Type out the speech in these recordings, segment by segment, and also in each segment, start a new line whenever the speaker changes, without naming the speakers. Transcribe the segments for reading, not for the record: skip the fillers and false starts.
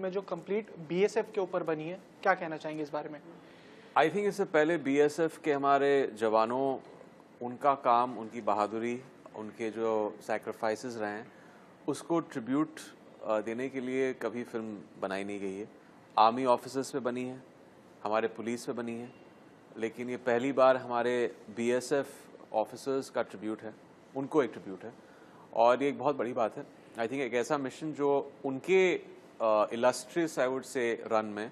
में जो complete BSF के ऊपर बनी है, क्या कहना चाहेंगे इस बारे में?
आई थिंक इससे पहले बीएसएफ के हमारे जवानों, उनका काम, उनकी बहादुरी, उनके जो सैक्रिफाइसेस रहे हैं, उसको ट्रिब्यूट देने के लिए कभी फिल्म बनाई नहीं गई है। आर्मी ऑफिसर्स पे बनी है, हमारे पुलिस पे बनी है, लेकिन ये पहली बार हमारे बीएसएफ ऑफिसर्स का ट्रिब्यूट है, उनको एक ट्रिब्यूट है, और ये एक बहुत बड़ी बात है। आई थिंक एक ऐसा मिशन जो उनके illustrious I would say run में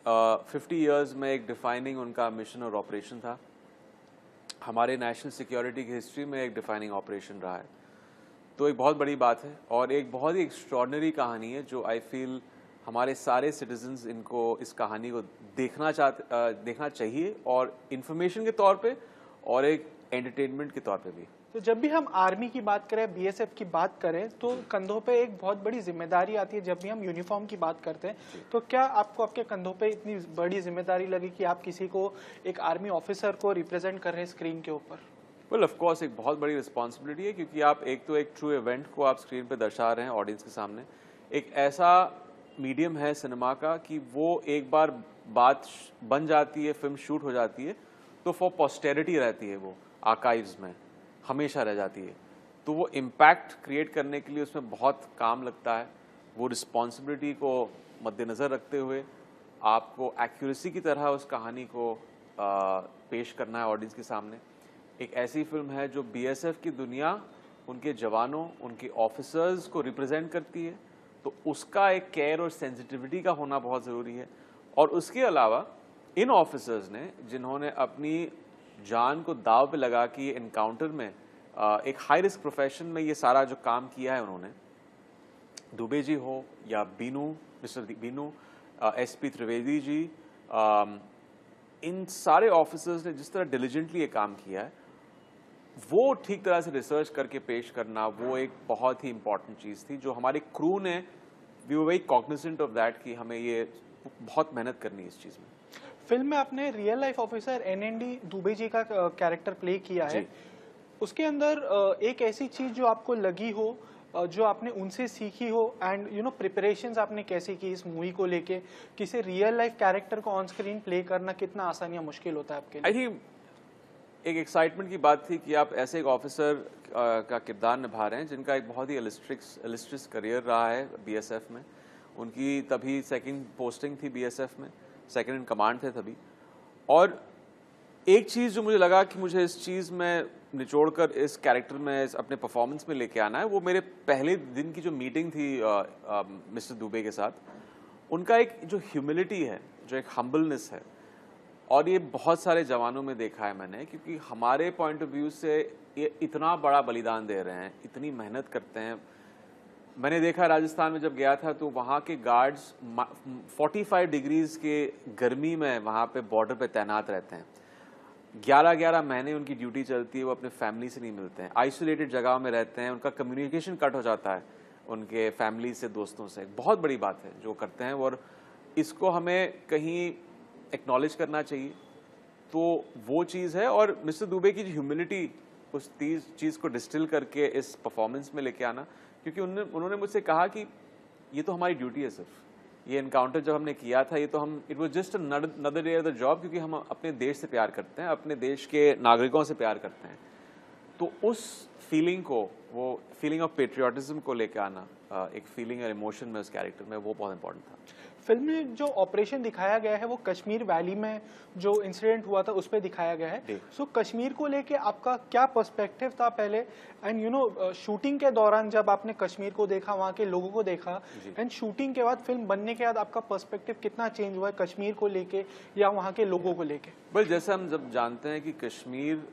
50 इयर्स में एक डिफाइनिंग उनका मिशन और ऑपरेशन था, हमारे नेशनल सिक्योरिटी की हिस्ट्री में एक डिफाइनिंग ऑपरेशन रहा है। तो एक बहुत बड़ी बात है और एक बहुत ही एक्स्ट्रॉर्डनरी कहानी है जो आई फील हमारे सारे सिटीजन्स इनको इस कहानी को देखना चाहिए, और इन्फॉर्मेशन के तौर पे और एक एंटरटेनमेंट के तौर पे भी।
तो जब भी हम आर्मी की बात करें, बीएसएफ की बात करें, तो कंधों पे एक बहुत बड़ी जिम्मेदारी आती है। जब भी हम यूनिफॉर्म की बात करते हैं, तो क्या आपको आपके कंधों पे इतनी बड़ी जिम्मेदारी लगी कि आप किसी को, एक आर्मी ऑफिसर को रिप्रेजेंट कर रहे हैं स्क्रीन के ऊपर?
वेल ऑफ कोर्स एक बहुत बड़ी रिस्पॉन्सिबिलिटी है, क्योंकि आप एक ट्रू इवेंट को आप स्क्रीन पे दर्शा रहे हैं ऑडियंस के सामने। एक ऐसा मीडियम है सिनेमा का कि वो एक बार बात बन जाती है, फिल्म शूट हो जाती है, तो फॉर पोस्टेरिटी रहती है, वो आर्काइव्स में हमेशा रह जाती है। तो वो इम्पैक्ट क्रिएट करने के लिए उसमें बहुत काम लगता है। वो रिस्पॉन्सिबिलिटी को मद्देनज़र रखते हुए आपको एक्यूरेसी की तरह उस कहानी को पेश करना है ऑडियंस के सामने। एक ऐसी फिल्म है जो बीएसएफ की दुनिया, उनके जवानों, उनके ऑफिसर्स को रिप्रेजेंट करती है, तो उसका एक केयर और सेंसिटिविटी का होना बहुत ज़रूरी है। और उसके अलावा इन ऑफिसर्स ने, जिन्होंने अपनी जान को दाव पे लगा कि इनकाउंटर में एक हाई रिस्क प्रोफेशन में ये सारा जो काम किया है उन्होंने, दुबे जी हो या बीनू, मिस्टर बीनू, एसपी त्रिवेदी जी, इन सारे ऑफिसर्स ने जिस तरह डिलीजेंटली ये काम किया है, वो ठीक तरह से रिसर्च करके पेश करना, वो एक बहुत ही इंपॉर्टेंट चीज़ थी जो हमारी क्रू ने, we were very cognizant of that कि हमें ये बहुत मेहनत करनी है इस चीज़ में।
फिल्म में आपने real life officer एनएनडी Dubey ji का कैरेक्टर प्ले किया है। उसके अंदर एक ऐसी चीज जो आपको लगी हो, जो आपने उनसे सीखी हो, एंड प्रिपरेशंस आपने कैसे की इस मूवी को लेके? किसी रियल लाइफ कैरेक्टर को ऑन स्क्रीन प्ले करना कितना आसान या मुश्किल होता है आपके लिए?
आई थिंक एक एक्साइटमेंट की बात थी कि आप ऐसे एक ऑफिसर का किरदार निभा रहे हैं जिनका एक बहुत ही इलिस्ट्रियस करियर रहा है बीएसएफ में। उनकी तभी सेकंड पोस्टिंग थी बीएसएफ में, सेकंड इन कमांड थे तभी। और एक चीज़ जो मुझे लगा कि मुझे इस चीज़ में निचोड़कर इस कैरेक्टर में अपने परफॉर्मेंस में लेके आना है, वो मेरे पहले दिन की जो मीटिंग थी मिस्टर दुबे के साथ, उनका एक जो ह्यूमिलिटी है, जो एक हम्बलनेस है, और ये बहुत सारे जवानों में देखा है मैंने, क्योंकि हमारे पॉइंट ऑफ व्यू से ये इतना बड़ा बलिदान दे रहे हैं, इतनी मेहनत करते हैं। मैंने देखा राजस्थान में जब गया था तो वहाँ के गार्ड्स 45 डिग्रीज के गर्मी में वहाँ पे बॉर्डर पे तैनात रहते हैं। 11-11 महीने उनकी ड्यूटी चलती है, वो अपने फैमिली से नहीं मिलते हैं, आइसोलेटेड जगह में रहते हैं, उनका कम्युनिकेशन कट हो जाता है उनके फैमिली से, दोस्तों से। बहुत बड़ी बात है जो करते हैं, और इसको हमें कहीं एक्नॉलेज करना चाहिए। तो वो चीज़ है, और मिस्टर दुबे की जो ह्यूमिलिटी, उस चीज़ को डिस्टिल करके इस परफॉर्मेंस में लेके आना, क्योंकि उन्होंने मुझसे कहा कि ये तो हमारी ड्यूटी है, सिर्फ ये इनकाउंटर जब हमने किया था, ये तो हम, it was just another day of the job, क्योंकि हम अपने देश से प्यार करते हैं, अपने देश के नागरिकों से प्यार करते हैं। तो उस फीलिंग को, वो फीलिंग ऑफ पेट्रियाटिज्म को लेकर आना, एक फीलिंग और इमोशन में उस कैरेक्टर में, वो बहुत इंपॉर्टेंट था।
फिल्म में जो ऑपरेशन दिखाया गया है वो कश्मीर वैली में जो इंसिडेंट हुआ था उस पर दिखाया गया है। सो कश्मीर को लेके आपका क्या पर्सपेक्टिव था पहले, एंड शूटिंग के दौरान जब आपने कश्मीर को देखा, वहाँ के लोगों को देखा, एंड शूटिंग के बाद, फिल्म बनने के बाद आपका पर्सपेक्टिव कितना चेंज हुआ है कश्मीर को लेके या वहाँ के लोगों को लेके?
वेल, जैसे हम जब जानते हैं कि कश्मीर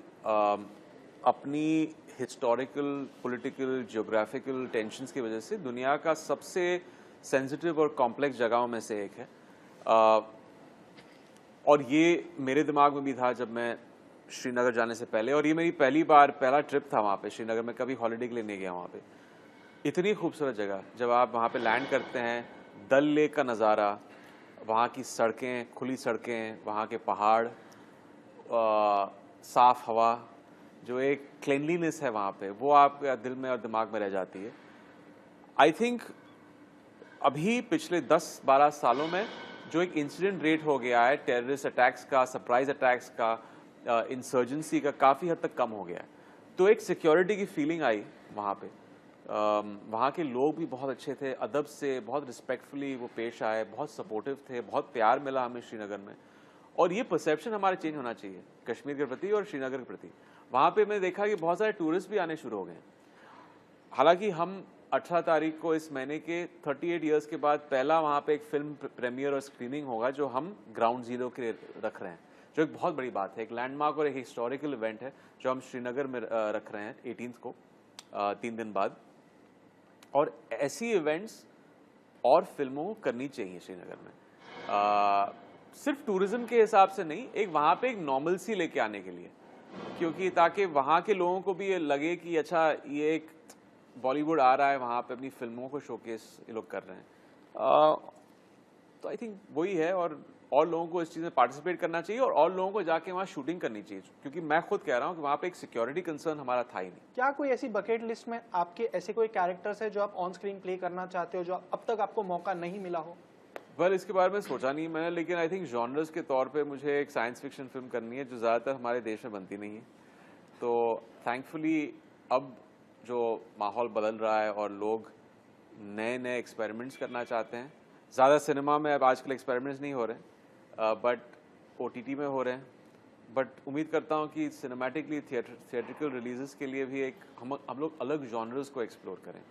अपनी हिस्टोरिकल, पॉलिटिकल, जियोग्राफिकल टेंशन्स की वजह से दुनिया का सबसे सेंसिटिव और कॉम्प्लेक्स जगहों में से एक है, और ये मेरे दिमाग में भी था जब मैं श्रीनगर जाने से पहले, और ये मेरी पहला ट्रिप था वहाँ पे श्रीनगर में, कभी हॉलिडे के लिए नहीं गया वहाँ पे। इतनी खूबसूरत जगह, जब आप वहाँ पे लैंड करते हैं, डल लेक का नज़ारा, वहाँ की सड़कें, खुली सड़कें, वहाँ के पहाड़, साफ़ हवा, जो एक क्लीनलीनेस है वहाँ पे, वो आपके दिल में और दिमाग में रह जाती है। आई थिंक अभी पिछले 10-12 सालों में जो एक इंसिडेंट रेट हो गया है टेररिस्ट अटैक्स का, सरप्राइज अटैक्स का, इंसर्जेंसी का, काफ़ी हद तक कम हो गया है। तो एक सिक्योरिटी की फीलिंग आई वहाँ पे। वहाँ के लोग भी बहुत अच्छे थे, अदब से बहुत रिस्पेक्टफुली वो पेश आए, बहुत सपोर्टिव थे, बहुत प्यार मिला हमें श्रीनगर में। और ये परसेप्शन हमारा चेंज होना चाहिए कश्मीर के प्रति और श्रीनगर के प्रति। वहाँ पे मैंने देखा कि बहुत सारे टूरिस्ट भी आने शुरू हो गए हैं। हालांकि हम 18 तारीख को इस महीने के 38 इयर्स के बाद पहला वहाँ पे एक फिल्म प्रीमियर और स्क्रीनिंग होगा जो हम ग्राउंड जीरो के रख रहे हैं, जो एक बहुत बड़ी बात है, एक लैंडमार्क और एक हिस्टोरिकल इवेंट है जो हम श्रीनगर में रख रहे हैं 18th को, 3 दिन बाद। और ऐसी इवेंट्स और फिल्मों को करनी चाहिए श्रीनगर में, सिर्फ टूरिज्म के हिसाब से नहीं, एक वहाँ पे एक नॉर्मलसी लेके आने के लिए, क्योंकि ताकि वहाँ के लोगों को भी ये लगे कि अच्छा ये एक बॉलीवुड आ रहा है वहाँ पे, अपनी फिल्मों को शोकेस ये लोग कर रहे हैं। तो आई थिंक वही है, और लोगों को इस चीज़ में पार्टिसिपेट करना चाहिए और लोगों को जाके वहाँ शूटिंग करनी चाहिए, क्योंकि मैं खुद कह रहा हूँ कि वहाँ पे एक सिक्योरिटी कंसर्न हमारा था ही नहीं।
क्या कोई ऐसी बकेट लिस्ट में आपके ऐसे कोई कैरेक्टर्स है जो आप ऑन स्क्रीन प्ले करना चाहते हो, जो अब तक आपको मौका नहीं मिला हो?
वेल, इसके बारे में सोचा नहीं मैंने, लेकिन आई थिंक जॉनर्स के तौर पे मुझे एक साइंस फिक्शन फिल्म करनी है जो ज़्यादातर हमारे देश में बनती नहीं है। तो थैंकफुली अब जो माहौल बदल रहा है और लोग नए नए एक्सपेरिमेंट्स करना चाहते हैं, ज़्यादा सिनेमा में अब आजकल एक्सपेरिमेंट्स नहीं हो रहे, बट OTT में हो रहे हैं। बट उम्मीद करता हूँ कि सिनेमैटिकली थिएट्रिकल रिलीजेस के लिए भी एक हम लोग अलग जॉनर्स को एक्सप्लोर करें।